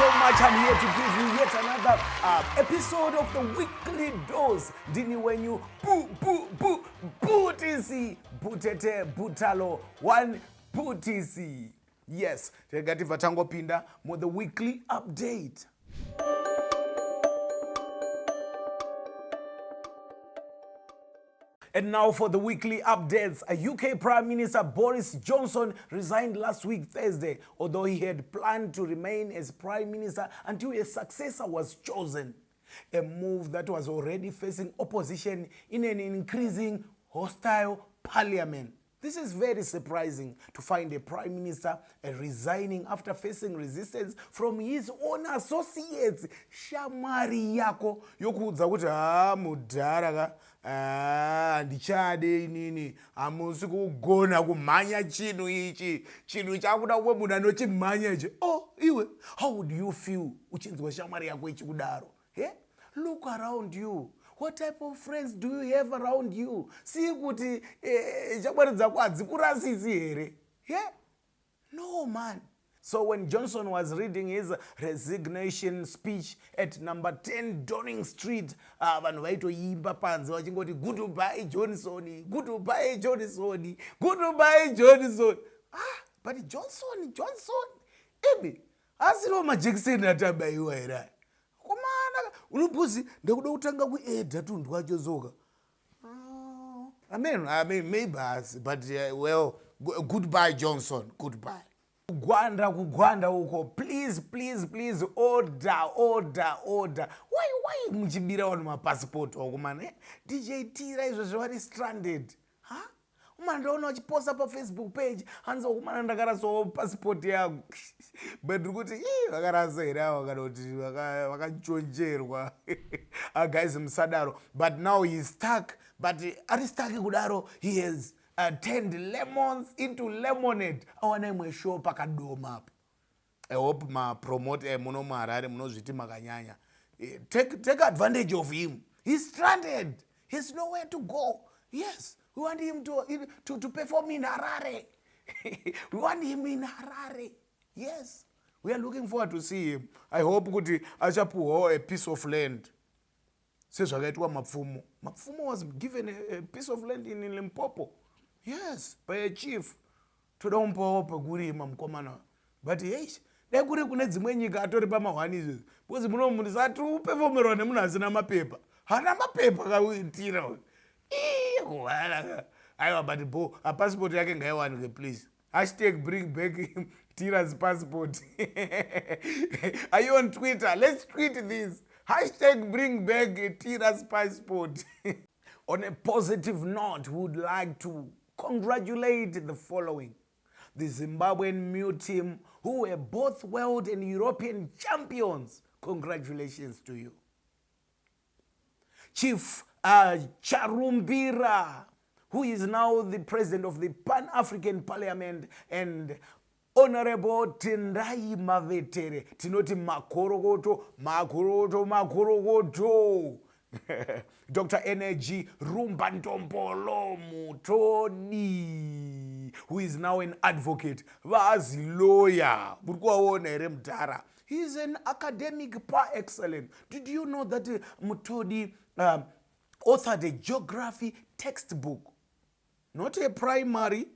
so much. I'm here to give you yet another episode of the weekly dose. Dini when you Bhutisi, Butete, Butalo, one Bhutisi. Yes, tegati vatango pinda mo the weekly update. And now for the weekly updates. A UK Prime Minister Boris Johnson resigned last week Thursday, although he had planned to remain as Prime Minister until a successor was chosen. A move that was already facing opposition in an increasing hostile parliament. This is very surprising to find a Prime Minister resigning after facing resistance from his own associates. Shamari yako yokuudza kuti mudhara ka ndichade inini amusi kugona kumhanya chinhu ichi chinhu chakuda kwemunhu anochimhanya ichi. Oh iwe, how would you feel uchinzwa shamari yako ichikudaro? Look around you. What type of friends do you have around you? See kuti shamari dzako hadzikurasisi here? No man. So when Johnson was reading his resignation speech at number 10 Downing Street, vanhu vaitoimba panze vachingoti goodbye Johnson, goodbye Johnson, goodbye Johnson. But Johnson, ebe asiro majekiseni atabaiwa here. Komana unopuzi ndakuda kutanga kuedha tundu wacho zoka. I mean maybe, but well, goodbye Johnson, goodbye. Kugwanda uko, please, order. Why mchibira wanu mapassport wako man? DJ Tira izvo vari stranded. Umandaona wachiposta pa Facebook page, hanza kumana ndakaraso passport yangu. But kuti vakarasa here vakanoti vakachonjerwa. Guys musadaro. But now he is stuck. But ari stuck kudaro, he has turned lemons into lemonade. Awana imwe show pakadoma apa. I hope ma promote muno marare munozviti makanyanya. Take advantage of him. He's stranded. He's nowhere to go. Yes, we want him to perform in Harare. We want him in Harare. Yes, we are looking forward to see him. I hope kuti achapuwa a piece of land. Sezvakaitwa Mapfumo. Mapfumo was given a piece of land in Limpopo. Yes, by a chief. Toda umpopa kurima mkomana. But yes, nekuri kune dzimwe nyika atori pamahwani izvi. Because muno munhu sati uperformerwa nemunhu asina mapepa. Hana mapepa kauitira. Aiwa, but a passport yake ngaiwanike please. Hashtag bring back Tira's passport. Are you on Twitter? Let's tweet this. Hashtag bring back Tira's passport. On a positive note, we would like to congratulate the following. The Zimbabwean Mu team, who were both world and European champions. Congratulations to you. Chief Charumbira, who is now the president of the Pan-African Parliament, and Honorable Tendai Mavetere, Tinoti Makorogoto. Dr. Energy Rumbantompolo Mutoni, who is now an advocate, was lawyer. He is an academic par excellence. Did you know that Mutoni authored a geography textbook? Not a primary,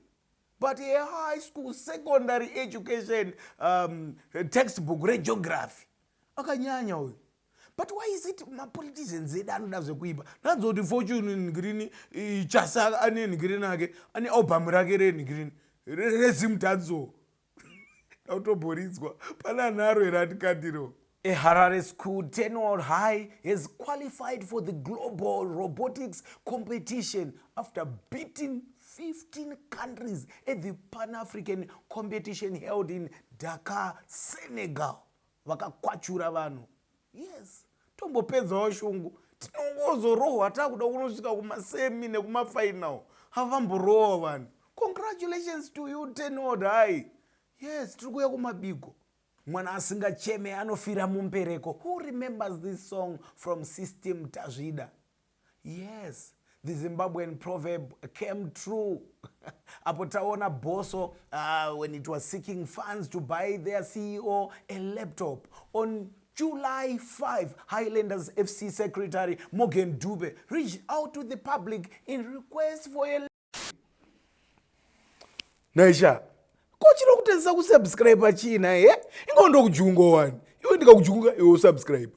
but a high school, secondary education textbook, geography. Akanyanya. But why is it my politicians say that anoda zvekuiba? Nanzoti fortune in green, chasa ane in green ake, ane Obamrake in green. Resimtadzo. Autoborizwa. Pana naro eratikatiro. A Harare school 10-year-old high has qualified for the global robotics competition after beating 15 countries at the Pan-African competition held in Dakar, Senegal. Vakakwachura vanhu. Yes. Tombopedzawo shungu. Tinongozorohwa takuda kunosvika kumasemi nekumafinal. Havamborohwa vanhu. Congratulations to you 10-year-old high. Yes, tiri kumabiko. Mwana asingacheme anofira mumpereko. Who remembers this song from System Tazvida? Yes, the Zimbabwean proverb came true. Apo taona Boso, when it was seeking funds to buy their CEO a laptop. On July 5, Highlanders FC Secretary Morgan Dube reached out to the public in request for a Naisha, kochiro kutenzisa kusubscribe china ingondo kujungo wani. Iwe ndika kujunga iwe subscribe.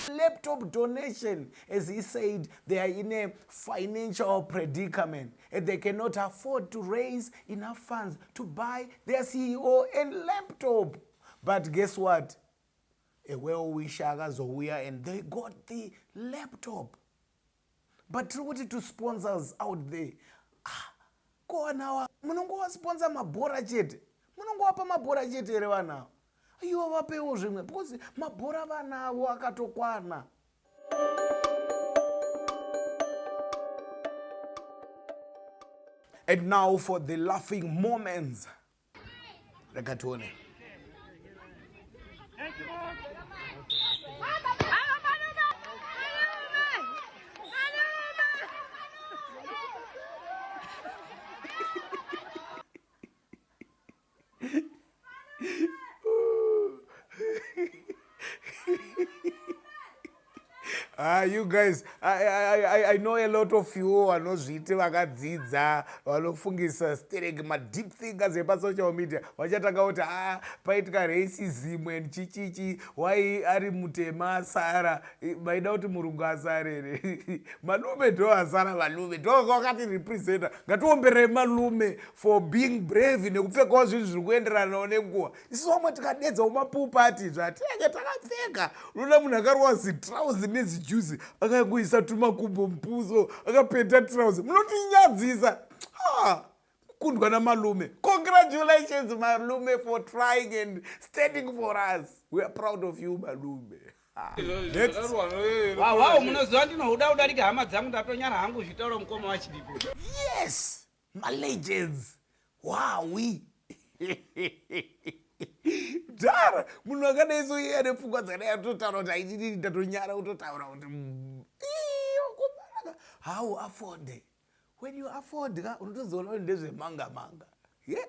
Laptop donation, as he said, they are in a financial predicament and they cannot afford to raise enough funds to buy their CEO a laptop. But guess what? A well-wisher Zouya and they got the laptop. But to sponsors out there, go on now. Munongo sponsor mabora chete. Munongo wapa mabora chete rewana. Iwo vapewo zvimwe because mabhora vanavo akatokwana. And now for the laughing moments. Rekatone. You guys, I know a lot of you vanozviti vakadzidza vanofungisa stereki deep thinkers social media vachatanga kuti paitika racism and chichichi why ari mutema asara maida kuti murungu asare Malume ndo asara Malume ndo wakati representa ngatiomberei Malume for being brave nekupfekawo zvinhu zviri kuenderanawo nenguva. Isusu vamwe tikadedzawo mapupati zvatinenge takapfeka unoona munhu akarowa zitrauzi nezijuzi akagoisa tumakumbo mupuso akapeta trouser munotinyadzisa. Kundwa naMalume. Congratulations Malume for trying and standing for us. We are proud of you Malume. Wow, munoziva ndinohuda kudarika hama dzangu ndatonyara hangu zvitauro mukoma wachiripo. Yes, my legends. Wow, we. Dara, munhu akadaiso iye ane pfungwa dzakadai kuti aidini ndatonyara kutotaura kuti how afford. When you afford unotozoona kuti ndezvemanga manga. Yeah.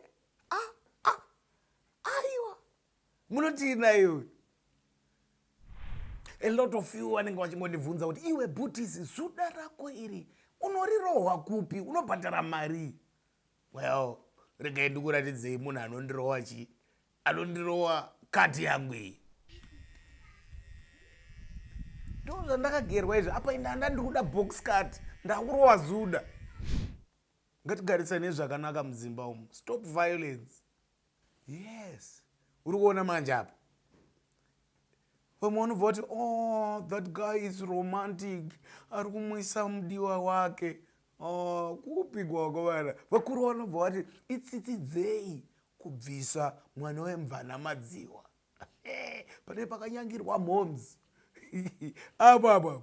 Aiwa. Munotina iwe. A lot of you vanenge vachingondibvunza kuti iwe Bhutisi zuda rako iri unorirohwa kupi, unobhadhara mari. Well, regai ndikuratidzei munhu anondirohwa chii. Anondirohwa kati yangu iyi. Ndo zvandakagerwa izvo apa ndanda ndikuda box cut ndakurohwa zuda. Ngatigarisane zvakanaka muzimba umu. Stop violence. Yes. Uri kuona manje apa. Vamwe vanobva kuti that guy is romantic. Ari kumwisa mudiwa wake. Kupigwa kwavana. Vakuru vanobva kuti itsitsidzei kubvisa mwana wemvana madziwa. Pane pakanyangirwa moms. Apa.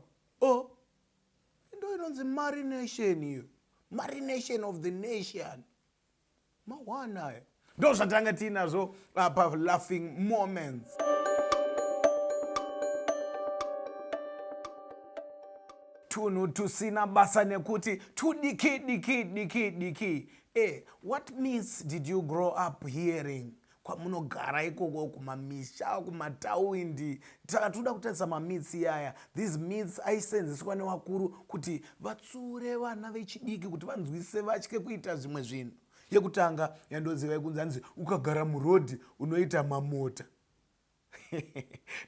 Ndo inonzi marination iyo. Marination of the nation. Mawana. Ndo zvatanga tinazvo apa laughing moments. Tunhu tusina basa nekuti tudiki. What myths did you grow up hearing? Kwamunogara ikoko kumamisha kumataundi takatoda kutarisa mamyths yaya. These myths aisenzeswa nevakuru kuti vatsure vana vechidiki kuti vanzwise vatye kuita zvimwe zvinhu. Yekutanga yandoziva kunzanzi ukagara murodhi unoita mamota.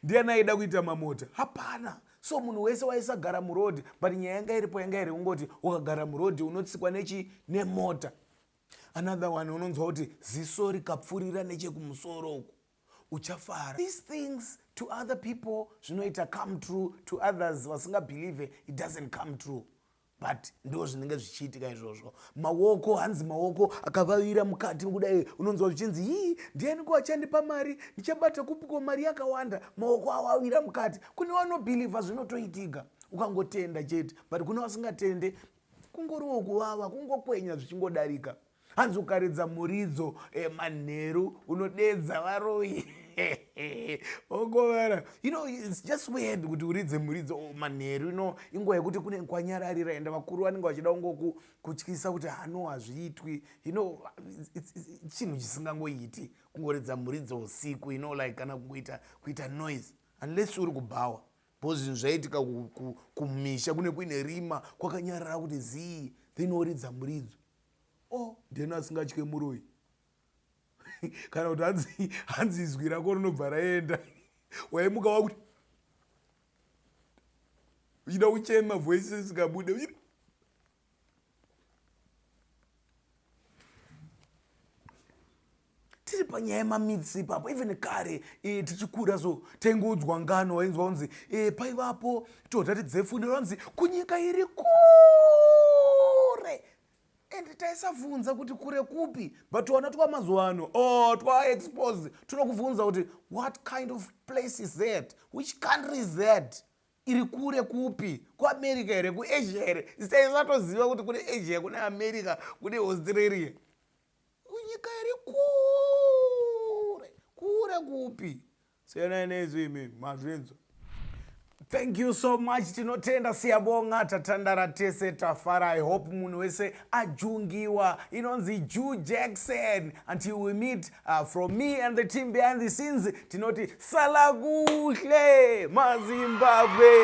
Ndiani aida kuita mamota? Hapana. So munhu wese waisagara murodhi but nyaya yanga iripo yanga iri kungoti ukagara murodhi unotsikwa nemota. Another one unonzwa kuti ziso rikapfurira nechekumusoro uku uchafara. These things to other people zvinoita come true, to others vasingabelieve it doesn't come true. But ndo zvinenge zvichiitika izvozvo. Maoko hanzi maoko akavavira mukati kudai unonzwa zvichinzi ndiani kuachandipa mari ndichabata kupiko mari yakawanda maoko awawira mukati. Kune vanobhilivha zvinotoitika ukangotenda chete but kune vasingatende kungoriwo kuvava kungokwenya zvichingodarika. Hanzi ukaridza muridzo manheru unodedza varoyi. ogovara it's just weird kuti uridze muridzo manheru inguva yekuti kune kwanyararira ende vakuru vanenge vachida kutyisa kuti hano hazviitwi chinhu chisingangoiti kungoridza muridzo usiku like kana kuita noise unless uri kubhawa because zvinhu zvaitika kumisha kune kuine rima kwakanyarara kuti zii then oridza muridzo ndeno asingatye muroi kana kuti hanzi izwi rako rinobva raenda waimuka wakuti uchida kuchema voice isikabude tiri panyaya yemamitsi ipapo even kare tichikura so taingoudzwa ngano wainzwa kunzi paivapo todhati dzefuniro vanzi kunyika iri kure and taisabvunza kuti kure kupi but wana twamazuva ano twaexpose tinokubvunza kuti what kind of place is that, which country is that, iri kure kupi, kuamerica here, kuasia here, taisatoziva kuti kune asia, kune america, kune australia, kunyika iri kure kupi. Siyana nezo imi mazvinzo. Thank you so much. Tinotenda siyabonga tatandara tese tafara. I hope munhu wese ajungiwa. Inonzi Jew Jackson. Until we meet from me and the team behind the scenes. Tinoti salaguhle maZimbabwe.